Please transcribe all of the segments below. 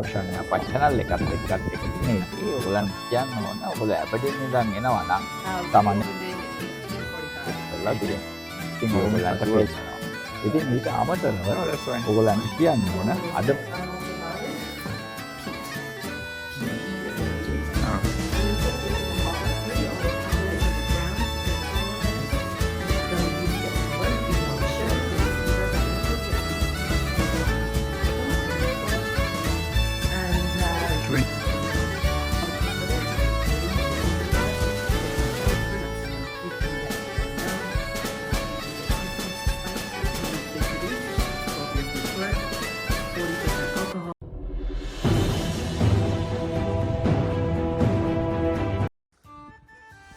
Roshan Yapa channel එකත් එක්කත් එකනේ ඉතින් ඔයගලන් කියන්න ඕන ඔයගොල්ලෝ ඇබඩින් ඉඳන් එනවා නම් සාමාන්‍ය කරලා දෙන්න. ඉතින් ඔයගලන්ට පේනවා. ඉතින් ඊට අමතරව ඔයගලන් කියන්න ඕන අද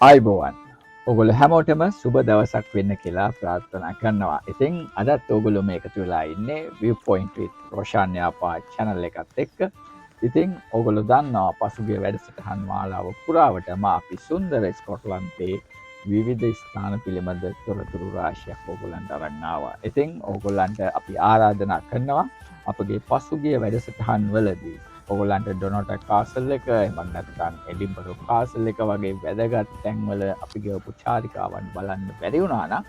ආයිබෝවන් ඔයගොල්ලෝ හැමෝටම සුබ දවසක් වෙන්න කියලා ප්‍රාර්ථනා කරනවා. ඉතින් අදත් ඔයගොල්ලෝ මේ එකතු වෙලා ඉන්නේ Viewpoint with Roshan Yapa channel එකත් එක්ක. ඉතින් ඔයගොල්ලෝ දන්නවා පසුගිය වැඩසටහන් මාලාව පුරාවටම අපි සුන්දර ස්කොට්ලන්තයේ විවිධ ස්ථාන පිළිබඳ තොරතුරු රාශියක් ඔයගොල්ලන්ට අරන් ආවා. ඉතින් ඔයගොල්ලන්ට අපි ආරාධනා කරනවා අපගේ පසුගිය වැඩසටහන් වලදී ඔයගොල්ලන්ට Dunnottar Castle එක එහෙම නැත්නම් Edinburgh Castle එක වගේ වැදගත් තැන්වල අපි ගෙවපු චාරිකාවන් බලන්න බැරි වුණා නම්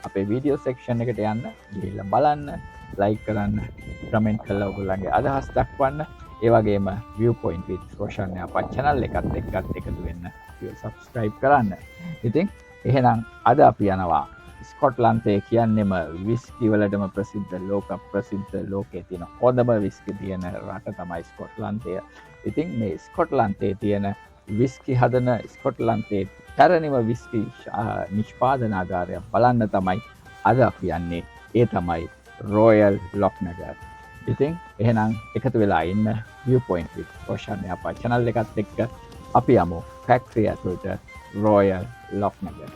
අපේ වීඩියෝ සෙක්ෂන් එකට යන්න ගිහිල්ලා බලන්න, ලයික් කරන්න, කමෙන්ට් කරලා ඔයගොල්ලන්ගේ අදහස් දක්වන්න. ඒ වගේම Viewpoint with Roshan Yapa channel එකත් එක්කත් එකතු වෙන්න subscribe කරන්න. ඉතින් එහෙනම් අද අපි යනවා ස්කොට්ලන්තයේ කියන්නේම විස්කි වලටම ප්‍රසිද්ධ ලෝකයේ තියෙන හොඳම විස්කි තියෙන රට තමයි ස්කොට්ලන්තය. ඉතින් මේ ස්කොට්ලන්තයේ තියෙන විස්කි හදන ස්කොට්ලන්තයේ පැරණිම විස්කි නිෂ්පාදනාගාරය බලන්න තමයි අද අපි යන්නේ. ඒ තමයි Royal Lochnagar. ඉතින් එහෙනම් එකතු වෙලා ඉන්න Viewpoint with Roshan Yapa channel එකත් එක්ක අපි යමු ෆැක්ටරි ඇතුළට Royal Lochnagar.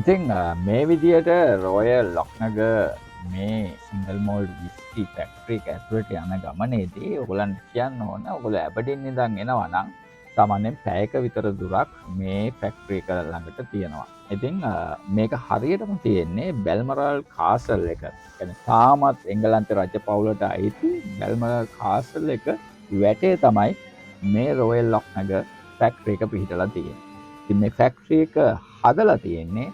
ඉතින් මේ විදියට Royal Lochnagar මේ සිංගල් මෝල්ඩ් විස්කි ෆැක්ටරි එක ඇතුළට යන ගමනේදී ඔයගොල්ලන්ට කියන්න ඕන ඔයගොල්ලෝ ඇබඩින් ඉඳන් එනවා නම් සාමාන්‍යයෙන් පැයක විතර දුරක් මේ ෆැක්ටරි එක ළඟට තියෙනවා. ඉතින් මේක හරියටම තියෙන්නේ Balmoral Castle එක. කියන්නේ තාමත් එංගලන්ත රජ පවුලට අයිති Balmoral Castle එක වැටේ තමයි මේ Royal Lochnagar ෆැක්ටරි එක පිහිටලා තියෙන්නේ. ඉතින් මේ ෆැක්ටරි එක හදලා තියෙන්නේ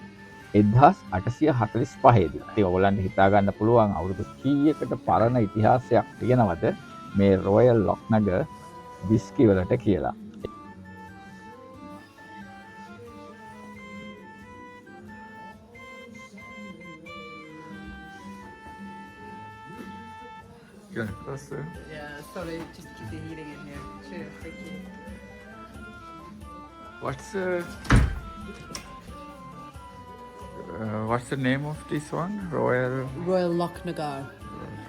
1845 දී. ඉතින් ඔයගොල්ලන්ට හිතා ගන්න පුළුවන් අවුරුදු කීයකට පරණ ඉතිහාසයක් තියෙනවද මේ Royal Lochnagar විස්කි වලට කියලා. Yeah, sorry, just keep the heating in here. Cheers, thank you. What's the name of this one? Royal Lochnagar.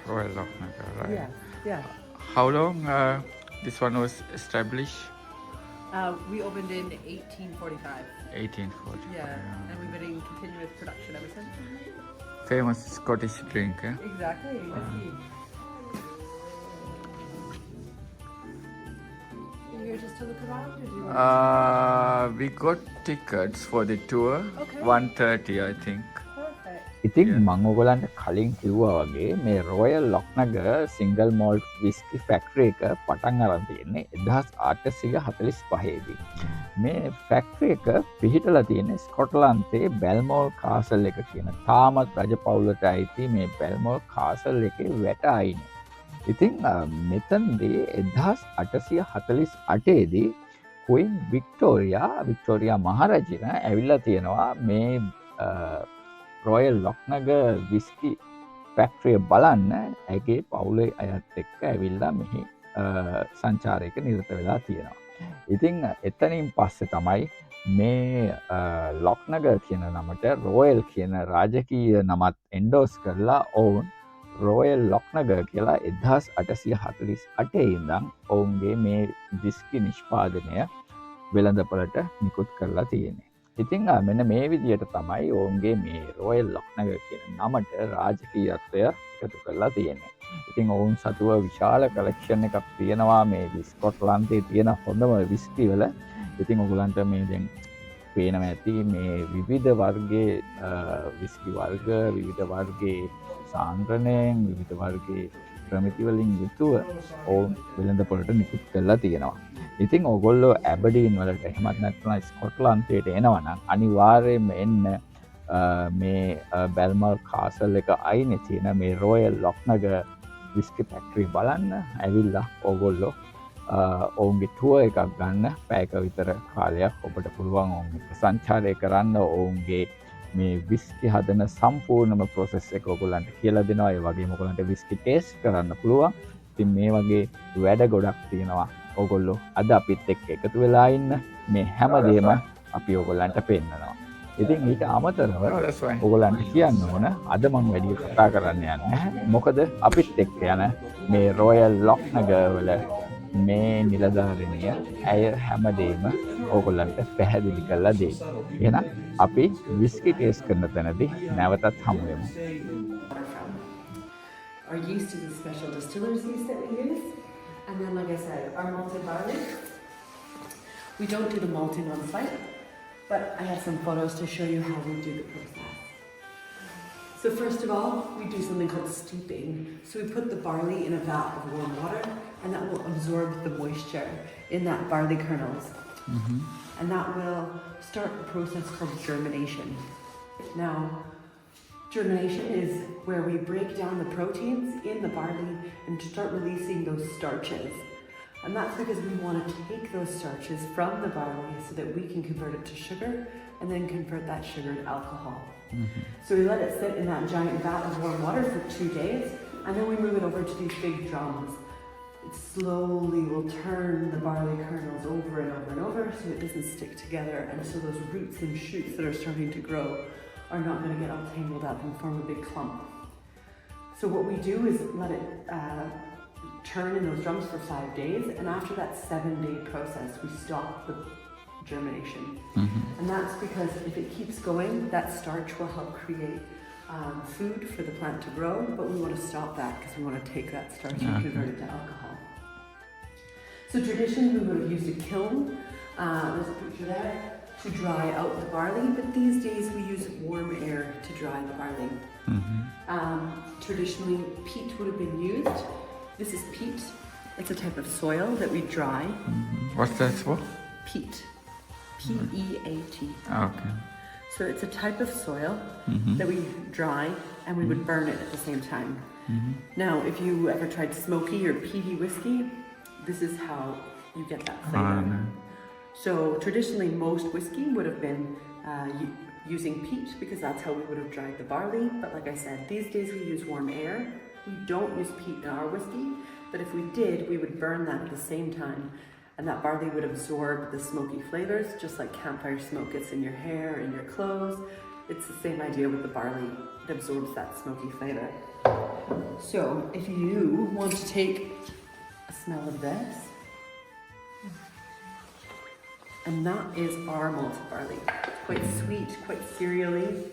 Lochnagar, right? Yeah. How long this one was established? We opened in 1845. 1840. Yeah, and we've been in continuous production ever since. Famous Scottish drink, eh? Exactly. You're here just to look around, or do you want We got tickets for the tour. Okay. 1:30, I think. Perfect. ඉතින් මම ඔයගලන්ට කලින් කිව්වා වගේ මේ Royal Lochnagar single malt whisky factory එක පටන් අරන් තියෙන්නේ 1845 දී. මේ ෆැක්ටරි එක පිහිටලා තියෙන්නේ ස්කොට්ලන්තයේ Balmoral Castle එක කියන තාමත් රජ පවුලට අයිති මේ Balmoral Castle එකේ වැට අයිනේ. ඉතින් මෙතනදී 1848 දී Queen Victoria මහරජින ඇවිල්ලා තියෙනවා මේ Royal Lochnagar whisky factory බලන්න ඇගේ පවුලේ අයත් එක්ක ඇවිල්ලා මෙහි සංචාරයක නිරත වෙලා තියෙනවා. ඉතින් එතනින් පස්සේ තමයි මේ Lochnagar කියන නමට Royal කියන රාජකීය නමත් endorse කරලා ඔවුන් Royal Lochnagar කියලා 1848 ඉඳන් ඔවුන්ගේ මේ විස්කි නිෂ්පාදනය වෙළඳපොළට නිකුත් කරලා තියෙන්නේ. ඉතින් මෙන්න මේ විදියට තමයි ඔවුන්ගේ මේ Royal Lochnagar කියන නමට රාජකීයත්වය එකතු කරලා තියෙන්නේ. ඉතින් ඔවුන් සතුව විශාල කලෙක්ෂන් එකක් තියෙනවා මේ ස්කොට්ලන්තයේ තියෙන හොඳම විස්කි වල. ඉතින් ඔයගලන්ට මේ දැන් පේනවා ඇති මේ විවිධ වර්ගයේ විස්කි වර්ග, විවිධ වර්ගයේ සාන්ද්‍රණයෙන්, විවිධ වර්ගයේ ප්‍රමිති වලින් යුතුව ඔවුන් වෙළඳපොළට නිකුත් කරලා තියෙනවා. ඉතින් ඕගොල්ලෝ ඇබඩීන් වලට එහෙමත් නැත්නම් ස්කොට්ලන්තයට එනවා නම් අනිවාර්යයෙන්ම එන්න මේ බැල්මල් කාසල් එක අයිනේ තියෙන මේ රොයල් ලොක්නගර් විස්කි ෆැක්ටරි බලන්න ඇවිල්ලා ඕගොල්ලෝ ඔවුන්ගේ ටුවර් එකක් ගන්න පැයක විතර කාලයක් ඔබට පුළුවන් ඔවුන් එක්ක සංචාරය කරන්න ඔවුන්ගේ මේ විස්කි හදන සම්පූර්ණම ප්‍රොසෙස් එක ඔයගොල්ලන්ට කියලා දෙනවා. ඒ වගේම ඔයගොල්ලන්ට විස්කි ටේස්ට් කරන්න පුළුවන්. ඉතින් මේ වගේ වැඩ ගොඩක් තියෙනවා. ඔයගොල්ලෝ අද අපිත් එක්ක එකතු වෙලා ඉන්න මේ හැමදේම අපි ඔයගොල්ලන්ට පෙන්නනවා. ඉතින් ඊට අමතරව ඔයගොල්ලන්ට කියන්න ඕන අද මම වැඩි කතා කරන්න යන්නේ නැහැ. මොකද අපිත් එක්ක යන මේ රොයල් ලොක්නගර් වල මේ නිලධාරිනිය ඇය හැමදේම ඕගොල්ලන්ට පැහැදිලි කරලා දෙයි. එහෙනම් අපි විස්කි ටේස්ට් කරන තැනදී නැවතත් හමු වෙමු. Our yeast is a special distiller's yeast that we use. And then, like I said, our malted barley. We don't do the malting on site, but I have some photos to show you how we do the process. So first of all, we do something called steeping. So we put the barley in a vat of warm water, and that will absorb the moisture in that barley kernels. And that will start a process called germination. Now, germination is where we break down the proteins in the barley and start releasing those starches. And that's because we want to take those starches from the barley so that we can convert it to sugar and then convert that sugar to alcohol. So we let it sit in that giant vat of warm water for 2 days, and then we move it over to these big drums. It slowly will turn the barley kernels over and over and over so it doesn't stick together, and so those roots and shoots that are starting to grow are not going to get all tangled up and form a big clump. So what we do is let it turn in those drums for 5 days, and after that 7-day process we stop the germination. And that's because if it keeps going, that starch will help create food for the plant to grow, but we want to stop that because we want to take that starch and convert it to alcohol. So traditionally we would have used a kiln, there's a picture there, to dry out the barley, but these days we use warm air to dry the barley. Traditionally peat would have been used. This is peat. It's a type of soil that we dry. What's that for? Peat. P-E-A-T. Okay. So it's a type of soil that we dry and we would burn it at the same time. Now, if you ever tried smoky or peaty whiskey, this is how you get that flavor. So traditionally most whiskey would have been using peat because that's how we would have dried the barley. But like I said, these days we use warm air. We don't use peat in our whiskey, but if we did, we would burn that at the same time. And that barley would absorb the smoky flavors, just like campfire smoke gets in your hair, in your clothes. It's the same idea with the barley. It absorbs that smoky flavor. So if you want to take a smell of this, and that is our malted barley. Quite sweet, quite cereally.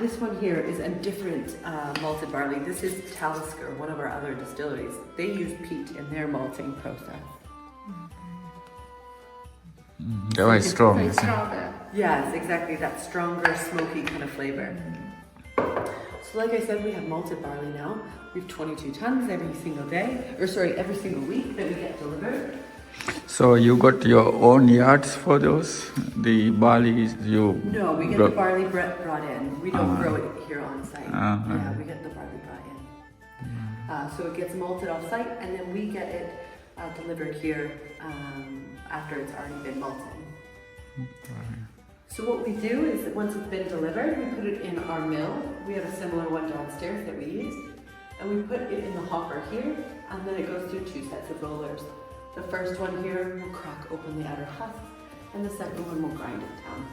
This one here is a different malted barley. This is Talisker, one of our other distilleries. They use peat in their malting process. They're very strong, Very isn't it? stronger. Yes, exactly, that stronger, smoky kind of flavor. So like I said, we have malted barley now. We have 22 tons every single day, or sorry, every single week that we get delivered. So you got your own yards for those? The barley you No, we get the barley brought in. We don't grow it here on site. Yeah, we get the barley brought in. So it gets malted off site, and then we get it delivered here after it's already been malted. So what we do is that once it's been delivered, we put it in our mill. We have a similar one downstairs that we use. And we put it in the hopper here, and then it goes through 2 sets of rollers. The first one here will crack open the outer husk, and the second one will grind it down.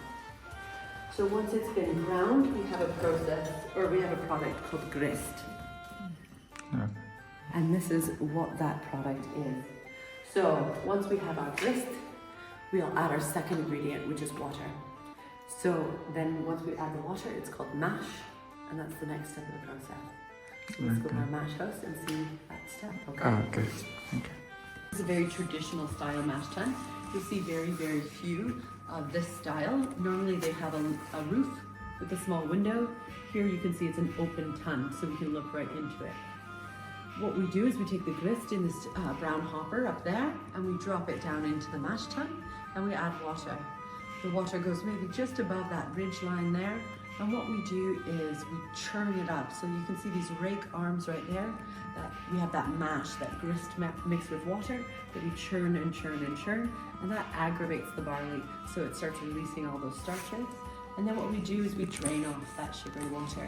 So once it's been ground, we have a process, or we have a product called grist. And this is what that product is. So once we have our grist, we'll add our second ingredient, which is water. So then once we add the water, it's called mash, and that's the next step of the process. So let's go to our mash house and see that step. Okay. Okay. It's a very traditional style mash tun. You'll see very, very few of this style. Normally they have a roof with a small window. Here you can see it's an open tun, so we can look right into it. what we do is we take the grist in this brown hopper up there and we drop it down into the mash tun and we add water. The water goes maybe just above that ridge line there, and what we do is we churn it up. So you can see these rake arms right there, that we have that mash, that grist mixed with water that we churn and churn and churn, and that aggravates the barley so it starts releasing all those starches. And then what we do is we drain off that sugary water.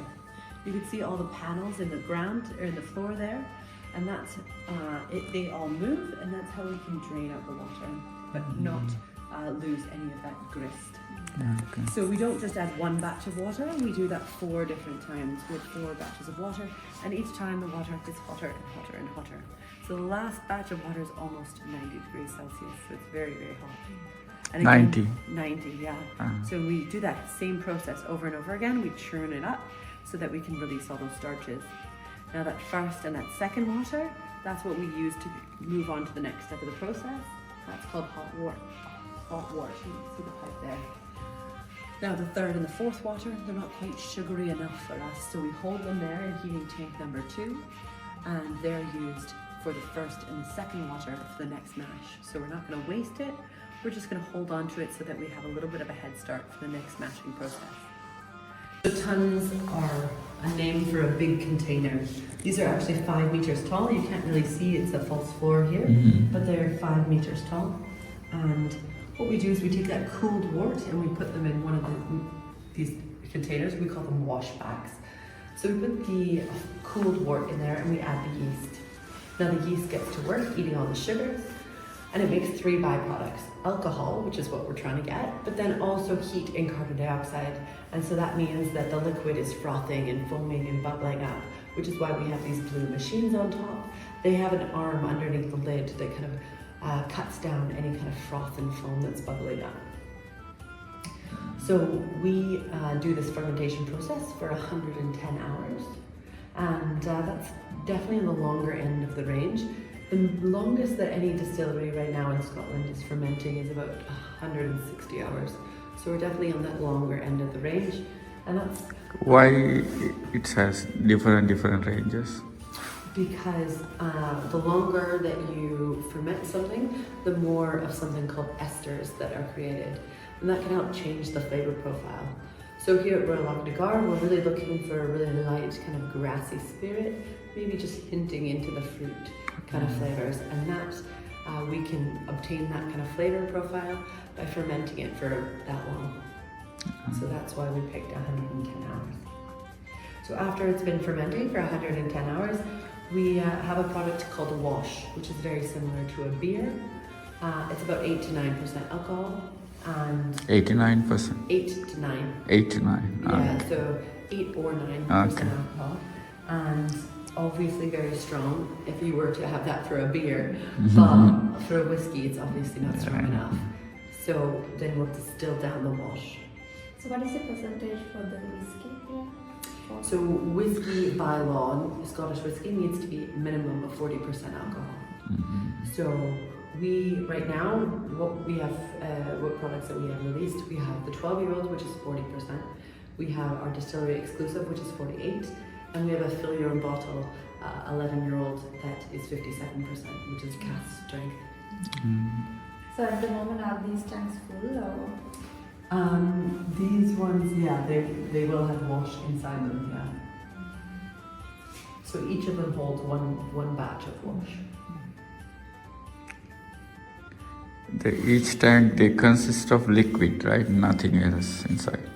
You can see all the panels in the ground or in the floor there, and that's they all move, and that's how we can drain out the water, but not lose any of that grist. Okay. So we don't just add one batch of water, we do that 4 different times with 4 batches of water, and each time the water gets hotter and hotter and hotter. So the last batch of water is almost 90 degrees Celsius, so it's very, very hot. And again, 90, yeah. So we do that same process over and over again. We churn it up so that we can release all those starches. Now that first and that second water, that's what we use to move on to the next step of the process. That's called hot wort. Hot wort, you can see the pipe there. Now the third and the fourth water, they're not quite sugary enough for us, so we hold them there in heating tank number 2, and they're used for the first and the second water for the next mash. So we're not going to waste it, we're just going to hold on to it so that we have a little bit of a head start for the next mashing process. The tons are a name for a big container. These are actually 5 meters tall. You can't really see, it's a false floor here, but they're 5 meters tall. And what we do is we take that cooled wort and we put them in one of these containers. We call them washbacks. So we put the cooled wort in there and we add the yeast. Now the yeast gets to work eating all the sugars, and it makes 3 byproducts. Alcohol, which is what we're trying to get, but then also heat and carbon dioxide. And so that means that the liquid is frothing and foaming and bubbling up, which is why we have these blue machines on top. They have an arm underneath the lid that kind of cuts down any kind of froth and foam that's bubbling up. So we do this fermentation process for 110 hours, and that's definitely on the longer end of the range. The longest that any distillery right now in Scotland is fermenting is about 160 hours. So we're definitely on that longer end of the range, and that's why it has different ranges. Because the longer that you ferment something, the more of something called esters that are created, and that can help change the flavor profile. So here at Royal Lochnagar, we're really looking for a really light kind of grassy spirit, maybe just hinting into the fruit kind of flavors, and that we can obtain that kind of flavor profile by fermenting it for that long. So that's why we picked 110 hours. So after it's been fermenting for 110 hours, we have a product called a wash, which is very similar to a beer. It's about 8 to 9% alcohol, and 89%. 8 to 9. 8 to 9. Yeah, Okay. so 8 or 9% alcohol, and obviously very strong if you were to have that for a beer, but for a whiskey it's obviously not strong enough. So then we'll distill down the wash. So what is the percentage for the whiskey here? So whiskey by law, Scottish whiskey needs to be minimum of 40% alcohol. So we, right now, what we have, what products that we have released, we have the 12-year-old, which is 40%. We have our distillery exclusive, which is 48%. And we have a fill your own bottle, 11-year-old, that is 57%, which is cask strength. So at the moment, are these tanks full or? These ones, yeah, they will have wash inside them, yeah. So each of them holds one batch of wash. Each tank, they consist of liquid, right? Nothing else inside.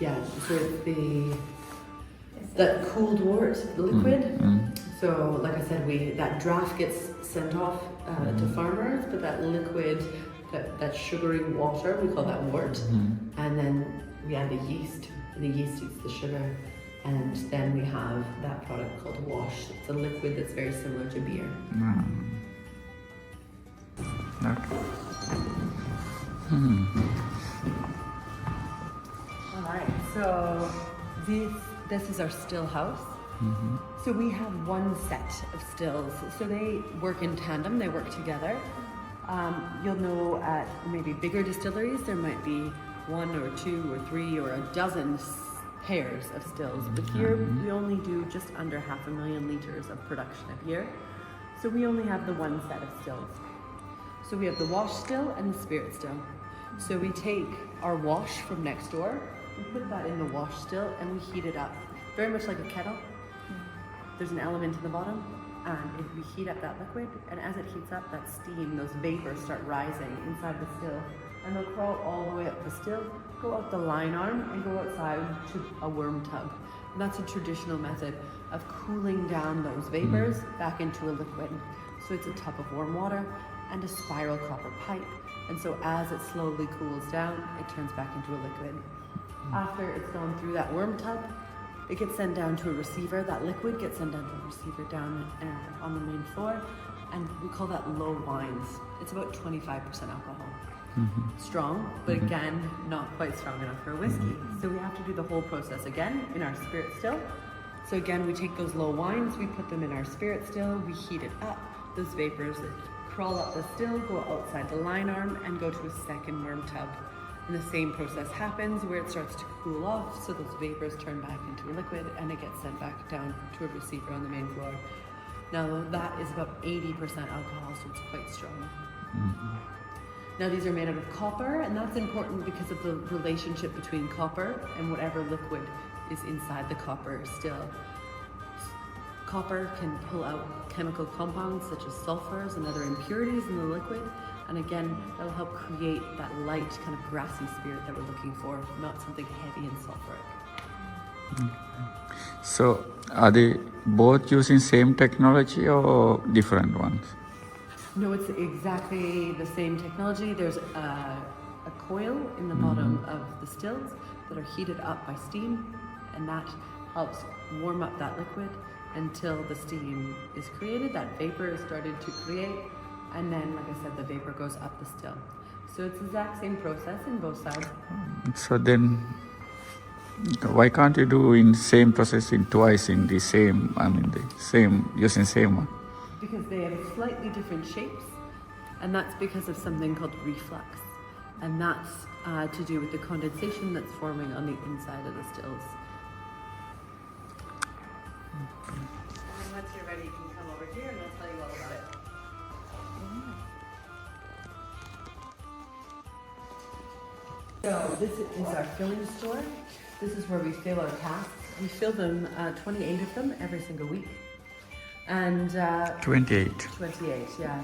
Yeah, so it's that cooled wort, the liquid. So like I said, that draft gets sent off to farmers, but that liquid, that sugary water, we call that wort. And then we add the yeast, and the yeast eats the sugar. And then we have that product called wash. It's a liquid that's very similar to beer. Okay. All right, so this is our still house. So we have one set of stills. So they work in tandem, they work together. You'll know at maybe bigger distilleries, there might be 1 or 2 or 3 or a dozen pairs of stills, but here we only do just under 500,000 litres of production a year. So we only have the one set of stills. So we have the wash still and the spirit still. So we take our wash from next door, we put that in the wash still and we heat it up. Very much like a kettle. There's an element in the bottom and we heat up that liquid, and as it heats up, that steam, those vapors start rising inside the still, and they'll crawl all the way up the still, go out the line arm and go outside to a worm tub. And that's a traditional method of cooling down those vapors back into a liquid. So it's a tub of warm water and a spiral copper pipe. And so as it slowly cools down, it turns back into a liquid. After it's gone through that worm tub, it gets sent down to a receiver. That liquid gets sent down to a receiver down on the main floor, and we call that low wines. It's about 25% alcohol. Strong, but again, not quite strong enough for a whiskey. So we have to do the whole process again in our spirit still. So again, we take those low wines, we put them in our spirit still, we heat it up. Those vapors that crawl up the still, go outside the line arm and go to a second worm tub. And the same process happens where it starts to cool off, so those vapors turn back into a liquid and it gets sent back down to a receiver on the main floor. Now that is about 80% alcohol, so it's quite strong. Now these are made out of copper, and that's important because of the relationship between copper and whatever liquid is inside the copper still. Copper can pull out chemical compounds such as sulfurs and other impurities in the liquid, and again, that'll help create that light kind of grassy spirit that we're looking for, not something heavy and sulfuric. So, are they both using same technology or different ones? No, it's exactly the same technology. There's a coil in the bottom of the stills that are heated up by steam, and that helps warm up that liquid until the steam is created, that vapor is started to create, and then, like I said, the vapor goes up the still. So it's the exact same process in both sides. So then, why can't you do in same process in twice in the same, using same one? Because they have slightly different shapes, and that's because of something called reflux. And that's to do with the condensation that's forming on the inside of the stills. And once you're ready, you can come over here and I'll tell you all about it. So this is our filling store. This is where we fill our casks. We fill them, 28 of them every single week. And 28. 28, yeah.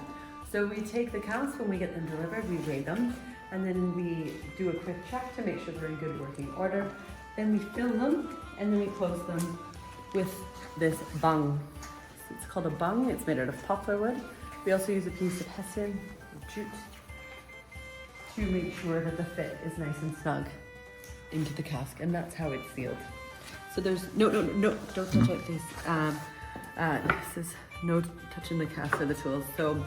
So we take the casks when we get them delivered, we weigh them, and then we do a quick check to make sure they're in good working order. Then we fill them, and then we close them with this bung. It's called a bung. It's made out of poplar wood. We also use a piece of hessian, jute, to make sure that the fit is nice and snug into the cask, and that's how it's sealed. So there's no, don't touch it, please. This is no touching the cask or the tools. So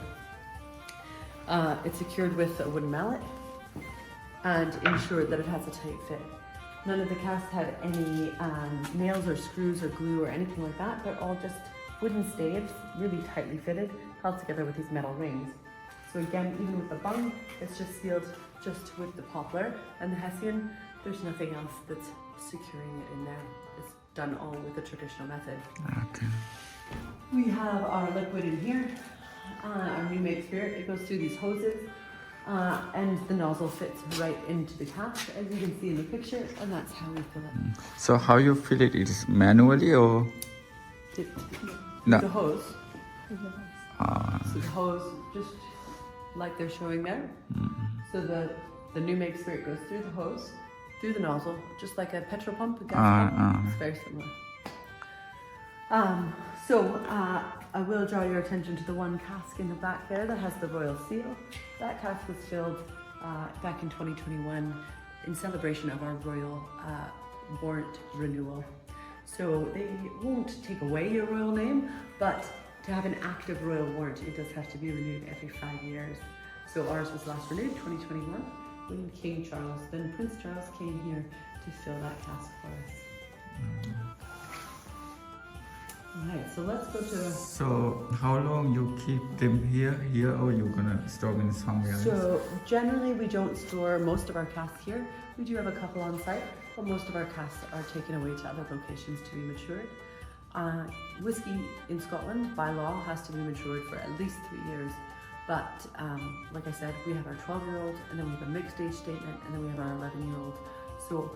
it's secured with a wooden mallet and ensured that it has a tight fit. None of the casks had any nails or screws or glue or anything like that. They're all just wooden staves, really tightly fitted, held together with these metal rings. So again, even with the bung, it's just sealed just with the poplar and the hessian. There's nothing else that's securing it in there. It's done all with the traditional method. Okay. We have our liquid in here, our new made spirit. It goes through these hoses, and the nozzle fits right into the cask, as you can see in the picture, and that's how we fill it. So how you fill it? It is manually or? No. The hose. So the hose, just like they're showing there. So the new made spirit goes through the hose, through the nozzle, just like a petrol pump, a gas pump. It's very similar. I will draw your attention to the one cask in the back there that has the royal seal. That cask was filled back in 2021 in celebration of our royal warrant renewal. So they won't take away your royal name, but to have an active royal warrant, it does have to be renewed every 5 years. So ours was last renewed 2021 when King Charles, then Prince Charles, came here to fill that cask for us. Alright, so let's go to... So how long you keep them here, or you gonna store them somewhere else? So generally we don't store most of our casks here. We do have a couple on site, but most of our casks are taken away to other locations to be matured. Whiskey in Scotland, by law, has to be matured for at least 3 years. But like I said, we have our 12-year-old, and then we have a mixed age statement, and then we have our 11-year-old. So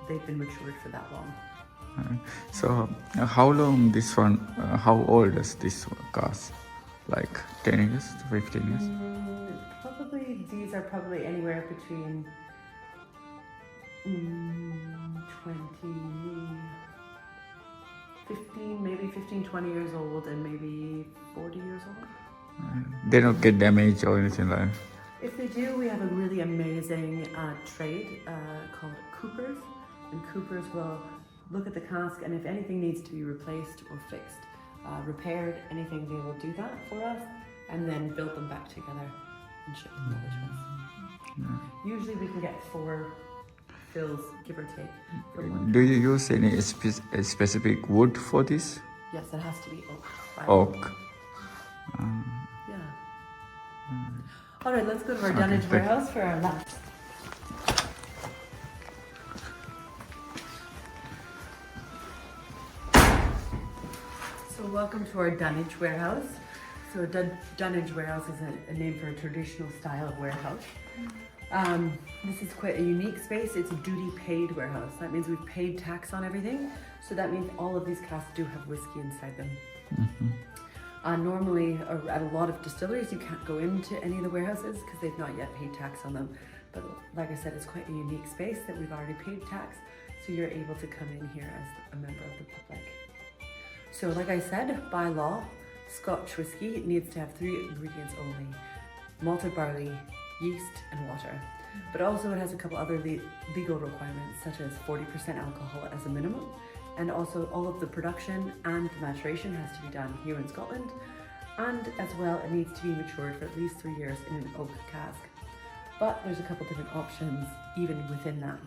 they've been matured for that long. So how long this one, how old is this cask? Like 10 years to 15 years? Probably, these are probably anywhere between 20 years old and maybe 40 years old. They don't get damaged or anything like that? If they do, we have a really amazing trade called Coopers, and Coopers will look at the cask, and if anything needs to be replaced or fixed, repaired, anything, they will do that for us, and then build them back together and ship them over to us. Usually we can get 4 fills, give or take, for one. Do you use any specific wood for this? Yes, it has to be oak. Oak. Yeah. All right, let's go to our Dunnottar warehouse for our last. So welcome to our Dunnottar warehouse. So Dunnottar warehouse is a name for a traditional style of warehouse. This is quite a unique space. It's a duty paid warehouse. That means we've paid tax on everything. So that means all of these casks do have whiskey inside them. Normally, at a lot of distilleries, you can't go into any of the warehouses because they've not yet paid tax on them. But like I said, it's quite a unique space that we've already paid tax. So you're able to come in here as a member of the public. So like I said, by law, Scotch whiskey needs to have 3 ingredients only: malted barley, yeast, and water. But also it has a couple other legal requirements, such as 40% alcohol as a minimum, and also all of the production and the maturation has to be done here in Scotland, and as well it needs to be matured for at least 3 years in an oak cask. But there's a couple different options even within that.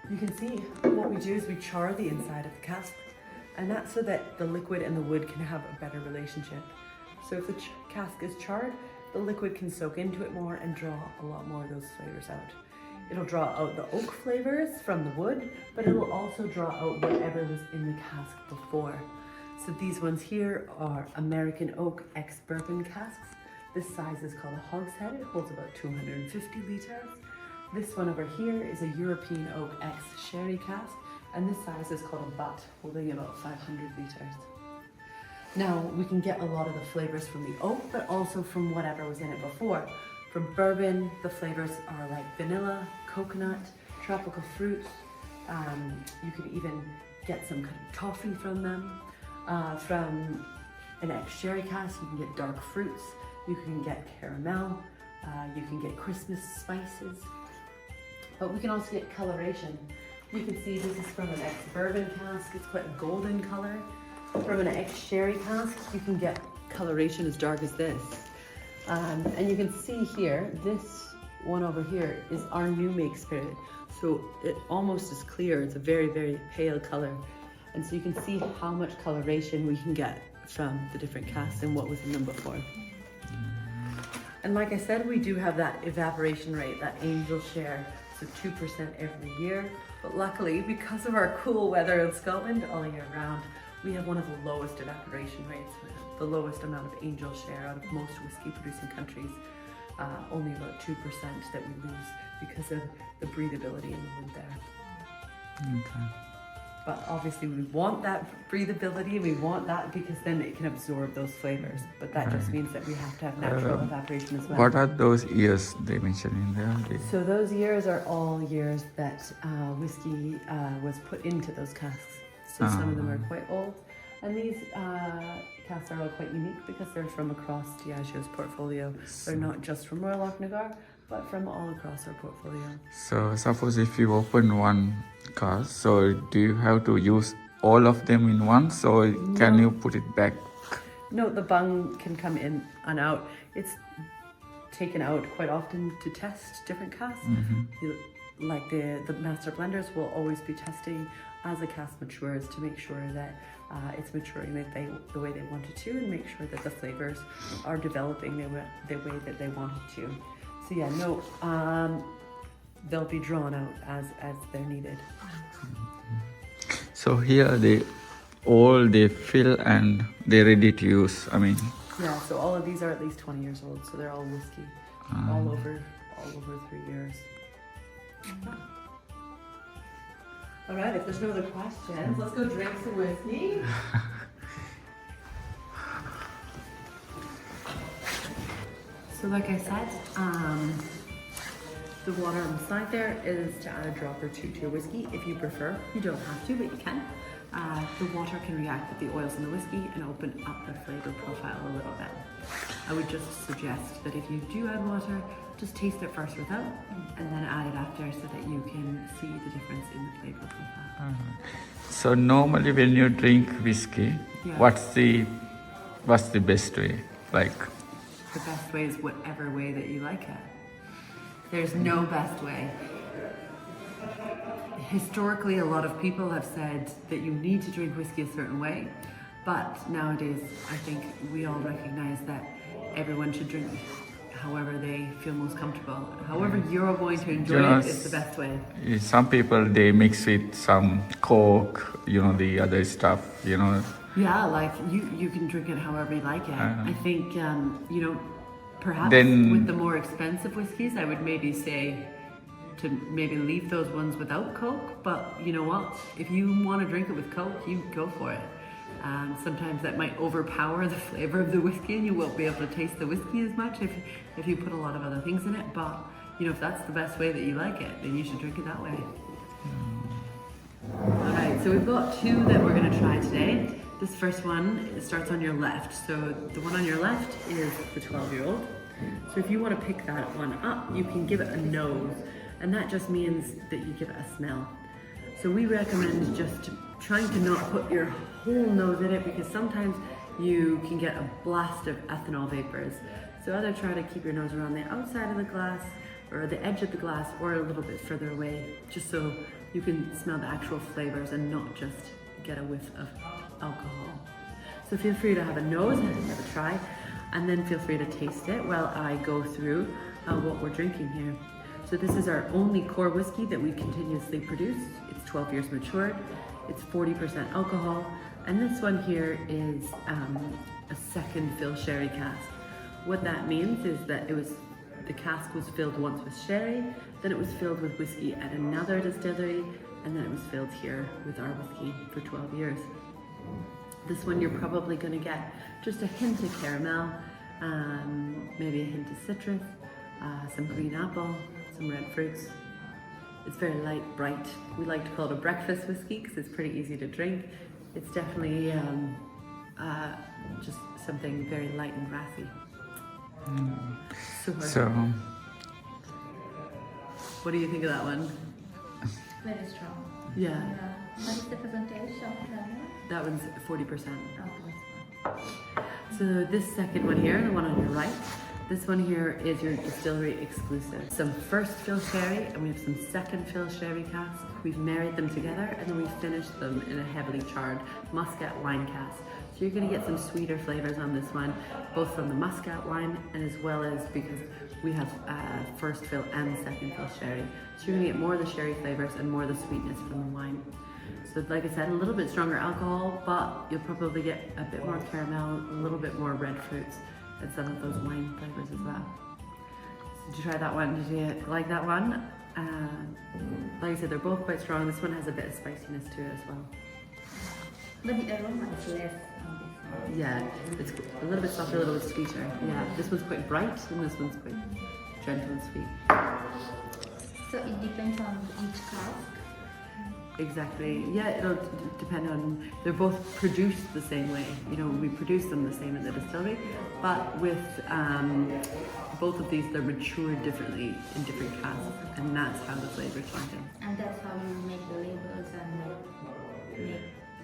You can see what we do is we char the inside of the cask, and that's so that the liquid and the wood can have a better relationship. So if the cask is charred, the liquid can soak into it more and draw a lot more of those flavors out. It'll draw out the oak flavors from the wood, but it will also draw out whatever was in the cask before. So these ones here are American oak ex-bourbon casks. This size is called a hogshead. It holds about 250 litres. This one over here is a European oak ex-sherry cask, and this size is called a butt, holding about 500 litres. Now, we can get a lot of the flavors from the oak, but also from whatever was in it before. From bourbon, the flavors are like vanilla, coconut, tropical fruits. You can even get some kind of toffee from them. From an ex-sherry cask, you can get dark fruits. You can get caramel. You can get Christmas spices. But we can also get coloration. You can see this is from an ex-bourbon cask. It's quite a golden color. From an ex-sherry cask, you can get coloration as dark as this. And you can see here, this one over here is our new make spirit. So it almost is clear. It's a very, very pale color. And so you can see how much coloration we can get from the different casks and what was in them before. And like I said, we do have that evaporation rate, that angel share, so 2% every year. But luckily, because of our cool weather in Scotland all year round, we have one of the lowest evaporation rates, the lowest amount of angel share out of most whiskey producing countries. Only about 2% that we lose because of the breathability in the wood there. Okay. But obviously we want that breathability, we want that because then it can absorb those flavors. But that just means that we have to have natural evaporation as well. What are those years they mentioned in there? So those years are all years that whiskey was put into those casks. So some of them are quite old. And these casks are all quite unique because they're from across Diageo's portfolio. They're not just from Royal Lochnagar, but from all across our portfolio. So suppose if you open one cask, so do you have to use all of them in one? So can you put it back? No, the bung can come in and out. It's taken out quite often to test different casks. Like the master blenders will always be testing as a cask matures to make sure that it's maturing the way they want it to, and make sure that the flavors are developing the way that they want it to. So yeah, no, they'll be drawn out as they're needed. So here they fill and they're ready to use. I mean, Yeah, so all of these are at least 20 years old, so they're all whiskey, all over 3 years. All right, if there's no other questions, let's go drink some whiskey. So like I said, the water on the side there is to add a drop or two to your whiskey if you prefer. You don't have to, but you can. The water can react with the oils in the whiskey and open up the flavor profile a little bit. I would just suggest that if you do add water, just taste it first without and then add it after so that you can see the difference in the flavor profile. so normally when you drink whiskey, Yeah. what's the best way? Like, The best way is whatever way that you like it. There's no best way. Historically, a lot of people have said that you need to drink whiskey a certain way, but nowadays I think we all recognize that everyone should drink however they feel most comfortable. However you're going to enjoy it is the best way. some people they mix with some Coke, the other stuff, Yeah, like you can drink it however you like it. I think, perhaps Then- with the more expensive whiskeys, I would maybe say to maybe leave those ones without Coke, but you know what? If you want to drink it with Coke, you go for it. Sometimes that might overpower the flavor of the whiskey and you won't be able to taste the whiskey as much if you put a lot of other things in it. But, if that's the best way that you like it, then you should drink it that way. All right, so we've got two that we're going to try today. This first one starts on your left. So the one on your left is the 12-year-old. So if you want to pick that one up, you can give it a nose. And that just means that you give it a smell. So we recommend just trying to not put your whole nose in it because sometimes you can get a blast of ethanol vapors. So either try to keep your nose around the outside of the glass or the edge of the glass or a little bit further away, just so you can smell the actual flavors and not just get a whiff of alcohol. So feel free to have a nose and have a try, and then feel free to taste it while I go through what we're drinking here. So this is our only core whiskey that we continuously produce. It's 12 years matured. It's 40% alcohol. And this one here is a second fill sherry cask. What that means is that the cask was filled once with sherry, then it was filled with whiskey at another distillery, and then it was filled here with our whiskey for 12 years. This one you're probably going to get just a hint of caramel, maybe a hint of citrus, some green apple, some red fruits. It's very light, bright. We like to call it a breakfast whiskey because it's pretty easy to drink. It's definitely just something very light and grassy. So, what do you think of that one? Very strong. Yeah, What is the percentage of caramel? that one's 40%. Oh, So this second one here, the one on your right, this one here is your distillery exclusive. Some first fill sherry and we have some second fill sherry casks. We've married them together and then we finished them in a heavily charred muscat wine cask. So you're going to get some sweeter flavors on this one, both from the muscat wine and as well as because we have first fill and second fill sherry. So you're going to get more of the sherry flavors and more of the sweetness from the wine. So like I said, a little bit stronger alcohol, but you'll probably get a bit more caramel, a little bit more red fruits, and some of those wine flavors as well. So did you try that one? Did you like that one? Like I said, they're both quite strong. This one has a bit of spiciness to it as well. but the aroma is less on this one. Yeah, it's a little bit softer, a little bit sweeter. Yeah, this one's quite bright and this one's quite gentle and sweet. So it depends on each cask. Exactly. Yeah, it'll depend on, they're both produced the same way. You know, we produce them the same in the distillery, but with both of these, they're matured differently in different casks, and that's how the flavors change. And that's how you make the labels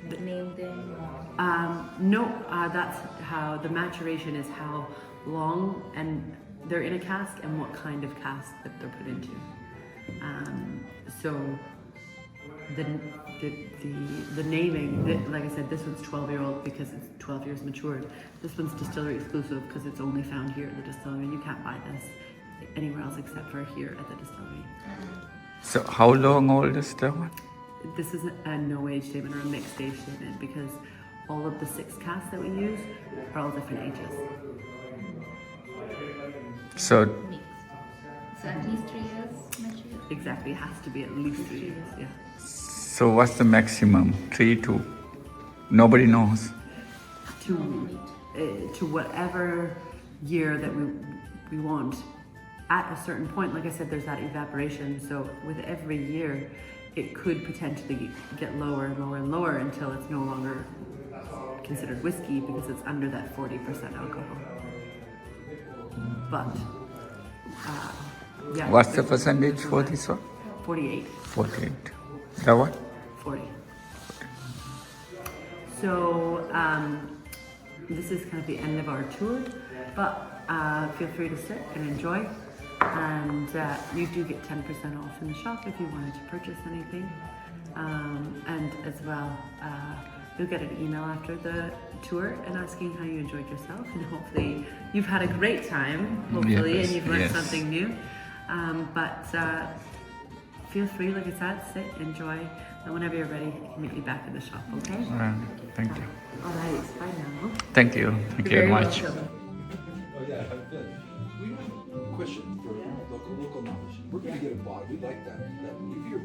and name them. Or... No, that's how the maturation is, how long and they're in a cask and what kind of cask that they're put into. So the naming, like I said, this one's 12-year-old because it's 12 years matured. This one's distillery exclusive because it's only found here at the distillery. You can't buy this anywhere else except for here at the distillery. So how long old is that one? This is a no age statement or a mixed age statement because all of the 6 casks that we use are all different ages. So Mixed. So at least 3 years mature. Exactly, it has to be at least 3 years, yeah. so what's the maximum? 3 to nobody knows. To whatever year that we want. At a certain point, like I said, there's that evaporation. So with every year, it could potentially get lower and lower and lower until it's no longer considered whiskey because it's under that 40% alcohol. But yeah. What's the percentage for this one? 48. 48. That one? 40. So this is kind of the end of our tour, but feel free to sit and enjoy. And you do get 10% off in the shop if you wanted to purchase anything. And as well, you'll get an email after the tour and asking how you enjoyed yourself. And hopefully you've had a great time, hopefully, Yes, and you've learned yes. something new. But feel free, like I said, sit, enjoy. And whenever you're ready, I can meet you back in the shop, okay? Thank you. All right, bye now. Thank you. Thank you very much. welcome. Oh yeah, good. We have a question for local knowledge. We're gonna get a bottle. We like that. If you're